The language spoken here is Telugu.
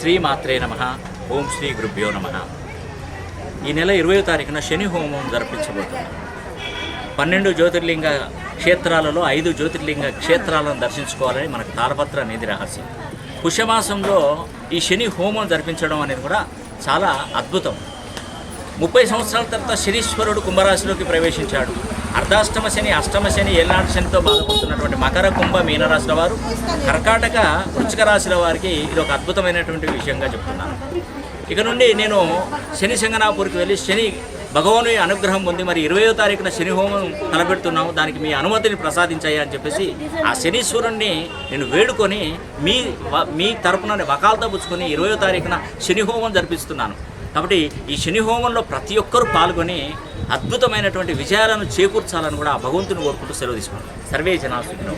శ్రీమాత్రే నమః. ఓం శ్రీ గురుభ్యో నమః. ఈ నెల 20వ తారీఖున శని హోమం జరిపించబోతున్నాం. 12 జ్యోతిర్లింగ క్షేత్రాలలో 5 జ్యోతిర్లింగ క్షేత్రాలను దర్శించుకోవాలని మనకు తాళపత్ర నిధి రహస్యం. పుష్యమాసంలో ఈ శని హోమం జరిపించడం అనేది కూడా చాలా అద్భుతం. 30 సంవత్సరాల తర్వాత శనీశ్వరుడు కుంభరాశిలోకి ప్రవేశించాడు. అర్ధాష్టమ శని, అష్టమ శని, ఏళ్ళనాటి శనితో బాధపడుతున్నటువంటి మకర, కుంభ, మీనరాశుల వారు, కర్కాటక, వృశ్చిక రాశుల వారికి ఇది ఒక అద్భుతమైనటువంటి విషయంగా చెప్తున్నాను. ఇక నుండి నేను శని శంగనాపూర్కి వెళ్ళి శని భగవాను అనుగ్రహం పొంది మరి 20వ తారీఖున శని హోమం తలపెడుతున్నాము, దానికి మీ అనుమతిని ప్రసాదించాయా అని చెప్పేసి ఆ శనీశ్వరుణ్ణి నేను వేడుకొని మీ తరపున వకాలతో పుచ్చుకొని 20వ తారీఖున శని హోమం జరిపిస్తున్నాను. కాబట్టి ఈ శని హోమంలో ప్రతి ఒక్కరూ పాల్గొని అద్భుతమైనటువంటి విజయాలను చేకూర్చాలని కూడా ఆ భగవంతుని కోరుకుంటూ సెలవు తీసుకున్నాను. సర్వే జనా సుఖినో.